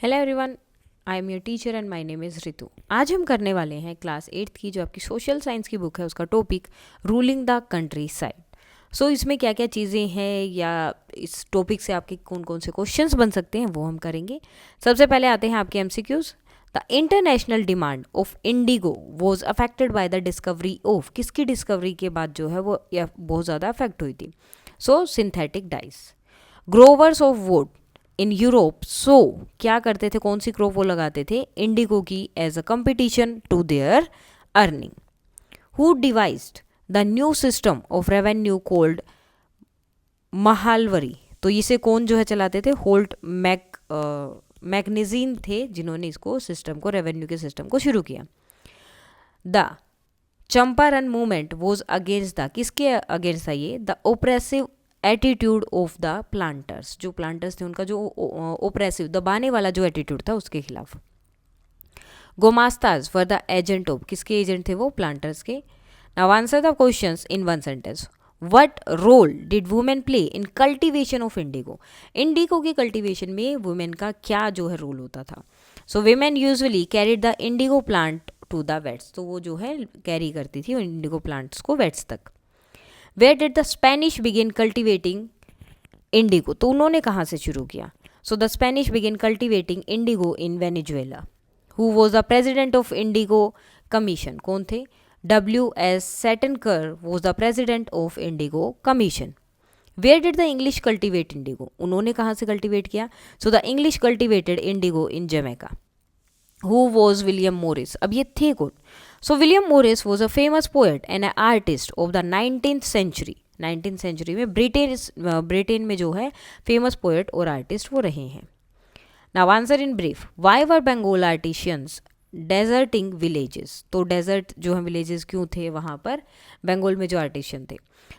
Hello everyone, I am your teacher and my name is Ritu. आज हम करने वाले हैं क्लास 8th की जो आपकी सोशल साइंस की बुक है उसका topic ruling the countryside. So इसमें क्या क्या चीज़ें हैं या इस टॉपिक से आपके कौन कौन से क्वेश्चंस बन सकते हैं वो हम करेंगे। सबसे पहले आते हैं आपके MCQs. The international demand of Indigo was affected by the discovery of, किसकी डिस्कवरी के बाद जो है वो बहुत ज़्यादा अफेक्ट हुई थी। So synthetic dyes. Growers of woad in Europe, so क्या करते थे, कौन सी क्रॉप वो लगाते थे, इंडिगो की, as a competition to their earning. Who devised the new system of revenue called Mahalwari, तो इसे कौन जो है चलाते थे, होल्ट मैग्नेजीन थे जिन्होंने इसको सिस्टम को, रेवेन्यू के सिस्टम को शुरू किया। The Champaran movement was against the, किसके अगेंस्ट था ये, the oppressive attitude of the planters, जो प्लांटर्स थे उनका जो ओप्रेसिव, दबाने वाला जो एटीट्यूड था उसके खिलाफ। Gomasthas for the agent of, किसके एजेंट थे वो, प्लांटर्स के। Now answer the questions in one sentence. What role did women play in cultivation of indigo, indigo की कल्टिवेशन में वुमेन का क्या जो है रोल होता था। So women usually carried the indigo plant to the vats, तो वो जो है कैरी करती थी इंडिगो प्लांट्स को वेट्स तक। Where did the Spanish begin cultivating indigo, तो उन्होंने कहाँ से शुरू किया। So the Spanish begin cultivating indigo in Venezuela. Who was the president of indigo commission, कौन थे, W.S. Seton Karr was the president of indigo commission. Where did the English cultivate indigo, उन्होंने कहाँ से कल्टिवेट किया। So the English cultivated indigo in Jamaica. Who was William Morris, अब ये थे कौन। So William Morris was a famous poet and artist of the 19th century, 19th century में Britain में जो है फेमस पोएट और आर्टिस्ट वो रहे हैं। Now answer in brief, why were Bengal artisans deserting villages, तो डेजर्ट जो है विलेजेस क्यों थे वहाँ पर बंगाल में जो आर्टिशियन थे।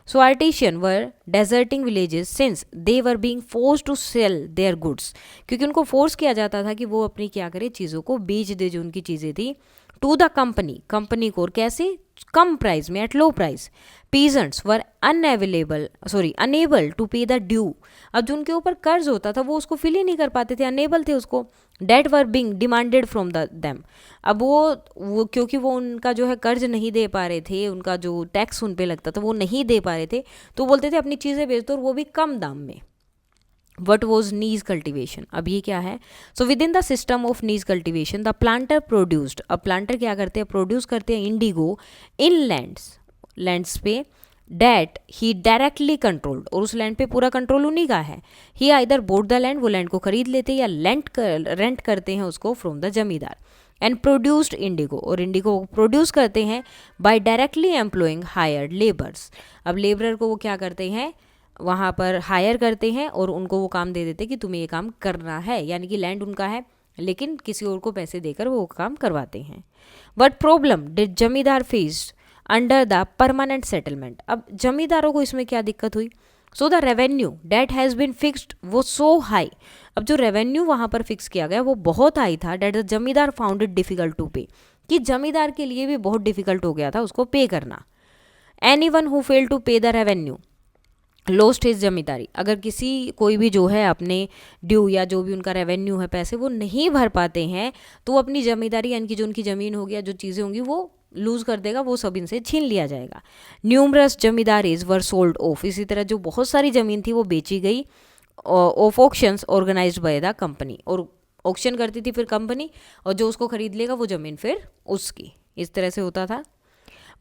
So artisan were deserting villages since they were being force to sell their goods, क्योंकि उनको फोर्स किया जाता था कि वो अपनी क्या करे, चीज़ों को बेच दे जो उनकी चीज़ें थी, टू द कंपनी को, और कैसे, कम प्राइस में, at low price. Peasants were unable to pay the due, अब जो उनके ऊपर कर्ज होता था वो उसको फिल ही नहीं कर पाते थे, अनेबल थे उसको। Debt were being demanded from the them, अब वो क्योंकि वो उनका जो है कर्ज नहीं दे पा रहे थे, उनका जो टैक्स उन पे लगता था वो नहीं दे पा रहे थे, तो बोलते थे अपनी चीज़ें बेच दो और वो भी कम दाम में। वट वॉज नीज कल्टिवेशन, अब ये क्या है। So with in the system of knees cultivation the planter produced, अब प्लांटर क्या करते हैं, प्रोड्यूस करते हैं इंडिगो इन लैंड्स पे डैट ही डायरेक्टली कंट्रोल्ड, और उस लैंड पे पूरा कंट्रोल उन्हीं का है। ही आइदर बोट द लैंड, वो लैंड को खरीद लेते हैं, या रेंट करते हैं उसको फ्रॉम द जमींदार। एंड प्रोड्यूस्ड इंडिगो, और इंडिगो प्रोड्यूस करते हैं bye directly employing hired labours, अब लेबरर को वो क्या करते हैं, वहाँ पर हायर करते हैं और उनको वो काम दे देते हैं कि तुम्हें ये काम करना है, यानी कि लैंड उनका है लेकिन किसी और को पैसे देकर वो काम करवाते हैं। What problem did zamindar faced under the permanent settlement, अब जमींदारों को इसमें क्या दिक्कत हुई। So the revenue debt has been fixed वो सो हाई, अब जो रेवेन्यू वहाँ पर फिक्स किया गया वो बहुत हाई था, डेट द जमींदार फाउंड इट डिफिकल्ट टू पे, कि जमींदार के लिए भी बहुत डिफिकल्ट हो गया था उसको पे करना। Any one who fail to pay the revenue lost his zamindari, अगर कोई भी जो है अपने ड्यू या जो भी उनका रेवेन्यू है, पैसे वो नहीं भर पाते हैं, तो वो अपनी जमींदारी, यानी कि जो उनकी ज़मीन होगी या जो चीज़ें होंगी वो लूज़ कर देगा, वो सब इनसे छीन लिया जाएगा। न्यूमरस जमींदारीज वर सोल्ड ऑफ, इसी तरह जो बहुत सारी ज़मीन थी वो बेची गई of auctions organised by the company, और ऑक्शन करती थी फिर कंपनी, और जो उसको खरीद लेगा वो ज़मीन फिर उसकी, इस तरह से होता था।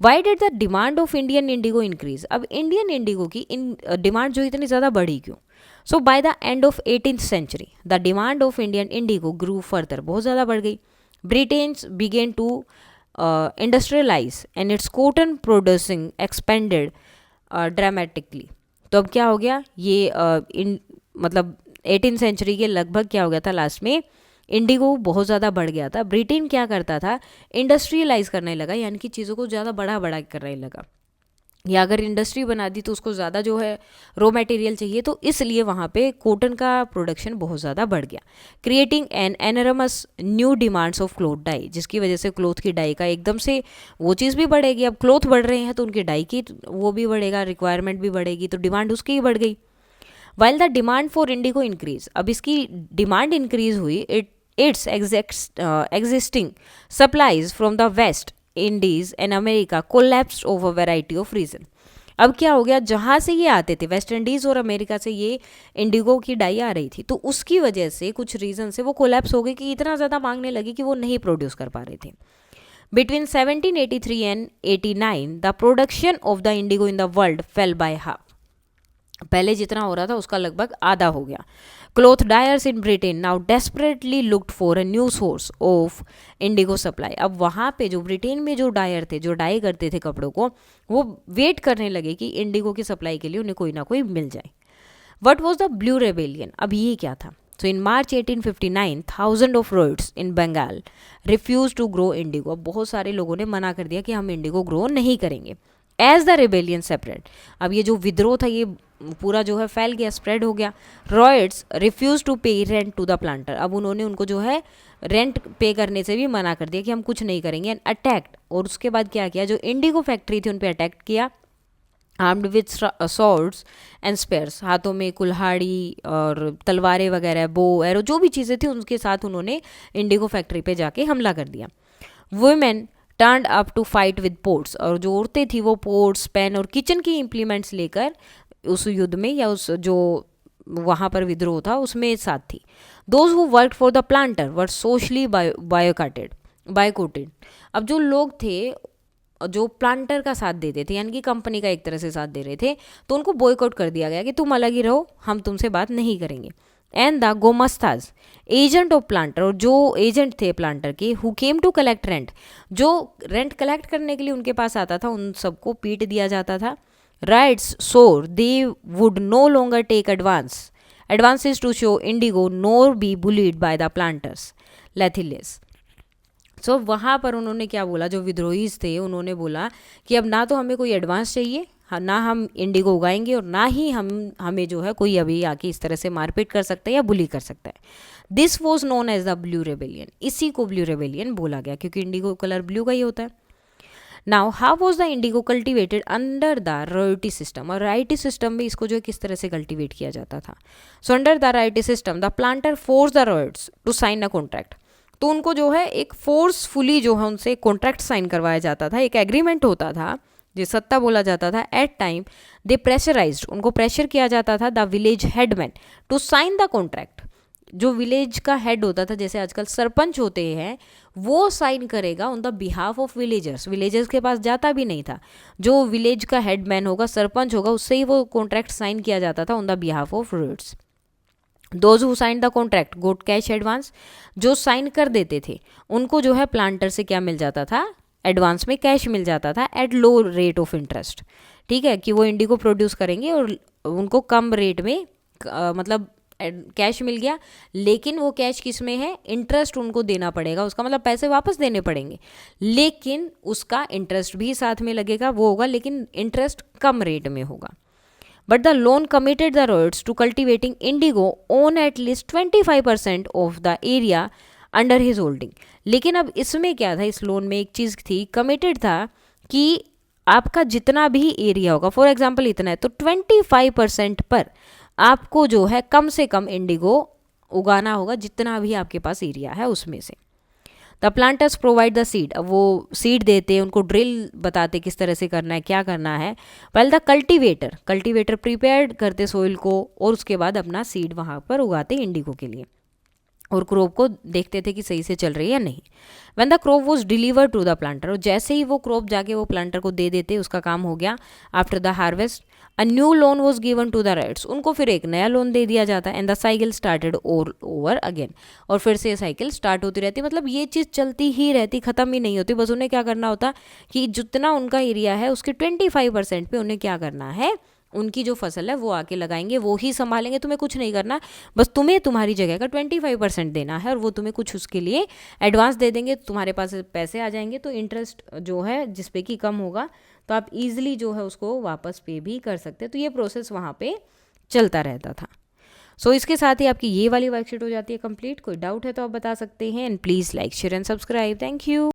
Why did the demand of Indian indigo increase, अब इंडियन इंडिगो की डिमांड जो इतनी ज़्यादा बढ़ी क्यों। So by the end of 18th century the demand of Indian indigo grew further, बहुत ज़्यादा बढ़ गई। Britain's began to industrialise and its cotton producing expanded dramatically, तो अब क्या हो गया ये मतलब 18th सेंचुरी के लगभग क्या हो गया था, लास्ट में इंडिगो बहुत ज़्यादा बढ़ गया था। ब्रिटेन क्या करता था, इंडस्ट्रियलाइज करने लगा, यानी कि चीज़ों को ज़्यादा बड़ा करने लगा, या अगर इंडस्ट्री बना दी तो उसको ज़्यादा जो है रॉ मटेरियल चाहिए, तो इसलिए वहाँ पे कॉटन का प्रोडक्शन बहुत ज़्यादा बढ़ गया। Creating an enormous new demands of cloth dye, जिसकी वजह से क्लोथ की डाई का एकदम से वो चीज़ भी बढ़ेगी, अब क्लोथ बढ़ रहे हैं तो उनकी डाई की वो भी बढ़ेगा, रिक्वायरमेंट भी बढ़ेगी, तो डिमांड उसकी ही बढ़ गई। While the demand for Indigo increase, अब इसकी डिमांड इंक्रीज हुई, its existing supplies from the West Indies and America collapsed over variety of reason. अब क्या हो गया, जहाँ से ये आते थे वेस्ट इंडीज़ और अमेरिका से ये इंडिगो की डाई आ रही थी, तो उसकी वजह से कुछ रीज़न से वो कोलैप्स हो गई कि इतना ज़्यादा मांगने लगी कि वो नहीं प्रोड्यूस कर पा रहे थे. Between 1783 and 89, the production of the indigo in the world fell by half. पहले जितना हो रहा था उसका लगभग आधा हो गया. Cloth dyers in Britain now desperately looked for a new source of Indigo supply. अब वहाँ पे जो ब्रिटेन में जो डायर थे, जो डाई करते थे कपड़ों को, वो वेट करने लगे कि इंडिगो की सप्लाई के लिए उन्हें कोई ना कोई मिल जाए. What was the blue rebellion? अब ये क्या था? So in March 1859, thousands of roads in Bengal refused to grow indigo. अब बहुत सारे लोगों ने मना कर दिया कि हम इंडिगो ग्रो नहीं करेंगे. As the rebellion separate, अब ये जो विद्रोह था ये पूरा जो है फैल गया, स्प्रेड हो गया. रॉयट्स रिफ्यूज टू पे रेंट टू द प्लांटर. अब उन्होंने उनको जो है रेंट पे करने से भी मना कर दिया कि हम कुछ नहीं करेंगे. एंड अटैक्ड, और उसके बाद क्या किया, जो इंडिगो फैक्ट्री थी उन पर अटैक किया. Armed with swords and spheres, हाथों में कुल्हाड़ी और तलवारें वगैरह, बो एरो, जो भी चीज़ें थी उनके साथ उन्होंने इंडिगो फैक्ट्री पे जाके हमला कर दिया. Women turned up to fight with pots, और जो औरतें थी वो पोर्ट्स, पेन और किचन की इम्प्लीमेंट्स लेकर उस युद्ध में या उस जो वहाँ पर विद्रोह था उसमें साथ थी. Those who work for the planter were socially बायकॉटेड. अब जो लोग थे जो प्लांटर का साथ देते थे, यानी कि कंपनी का एक तरह से साथ दे रहे थे, तो उनको बॉयकॉट कर दिया गया कि तुम अलग ही रहो, हम तुमसे बात नहीं करेंगे. And the gomasthas agent of planter, और जो एजेंट थे प्लांटर के, who came to collect rent, जो रेंट कलेक्ट करने के लिए उनके पास आता था, उन सबको पीट दिया जाता था. Ryots swore they would no longer take advances to sow indigo nor be bullied by the planters. Lathiyals. So वहाँ पर उन्होंने क्या बोला, जो विद्रोहीज थे उन्होंने बोला कि अब ना तो हमें कोई एडवांस चाहिए, ना हम इंडिगो उगाएंगे, और ना ही हमें जो है कोई अभी आके इस तरह से मारपीट कर सकता है या बुली कर सकता है. This was known as the blue rebellion. इसी को ब्लू रेबेलियन बोला गया क्योंकि इंडिगो कलर ब्लू का ही होता है. Now how was the Indigo cultivated under the royalty system. और रॉयल्टी सिस्टम में इसको जो है किस तरह से कल्टिवेट किया जाता था. So under the royalty system the planter force the ryots to sign a contract. तो उनको जो है एक फोर्सफुली जो है उनसे कॉन्ट्रैक्ट साइन करवाया जाता था, एक एग्रीमेंट होता था, जो सत्ता बोला जाता था. एट टाइम दे प्रेशराइज्ड, उनको प्रेशर किया जाता था the village headman to sign the contract. जो विलेज का हेड होता था, जैसे आजकल सरपंच होते हैं, वो साइन करेगा on the behalf of villagers. Villagers के पास जाता भी नहीं था, जो विलेज का हेडमैन होगा, सरपंच होगा, उससे ही वो कॉन्ट्रैक्ट साइन किया जाता था on the behalf of ryots. Those who sign the contract got cash advance. जो साइन कर देते थे उनको जो है प्लांटर से क्या मिल जाता था, एडवांस में कैश मिल जाता था at low rate of interest. ठीक है, कि वो इंडिगो प्रोड्यूस करेंगे और उनको कम रेट में मतलब कैश मिल गया, लेकिन वो कैश किस में है, इंटरेस्ट उनको देना पड़ेगा उसका, मतलब पैसे वापस देने पड़ेंगे, लेकिन उसका इंटरेस्ट भी साथ में लगेगा, वो होगा, लेकिन इंटरेस्ट कम रेट में होगा. But the loan committed the Rhodes to cultivating indigo on at least 25% of the area under his holding. लेकिन अब इसमें क्या था, इस लोन में एक चीज़ थी, कमिटेड था कि आपका जितना भी एरिया होगा, फॉर एग्जाम्पल इतना है, तो 25% पर आपको जो है कम से कम इंडिगो उगाना होगा, जितना भी आपके पास एरिया है उसमें से. The planters provide the seed. अब वो सीड देते, उनको ड्रिल बताते किस तरह से करना है, क्या करना है. वेल द कल्टिवेटर प्रिपेयर करते सोइल को, और उसके बाद अपना सीड वहाँ पर उगाते इंडिगो के लिए, और क्रॉप को देखते थे कि सही से चल रही है या नहीं. When the crop was deliver to the planter, और जैसे ही वो क्रॉप जाके वो प्लांटर को दे देते, उसका काम हो गया. After the harvest a new loan was given to the ryots. उनको फिर एक नया लोन दे दिया जाता है. And the cycle started over again. और फिर से साइकिल स्टार्ट होती रहती, मतलब ये चीज़ चलती ही रहती, ख़त्म ही नहीं होती. बस उन्हें क्या करना होता कि जितना उनका एरिया है उसके 25% पे उन्हें क्या करना है, उनकी जो फसल है वो आके लगाएंगे, वो ही संभालेंगे, तुम्हें कुछ नहीं करना, बस तुम्हें तुम्हारी जगह का 25% देना है, और वो तुम्हें कुछ उसके लिए एडवांस दे देंगे, तुम्हारे पास पैसे आ जाएंगे, तो इंटरेस्ट जो है जिस पे कि कम होगा, तो आप इजीली जो है उसको वापस पे भी कर सकते हैं. तो ये प्रोसेस वहाँ पे चलता रहता था. सो इसके साथ ही आपकी ये वाली वर्कशीट हो जाती है कंप्लीट. कोई डाउट है तो आप बता सकते हैं. And please like share and subscribe. Thank you.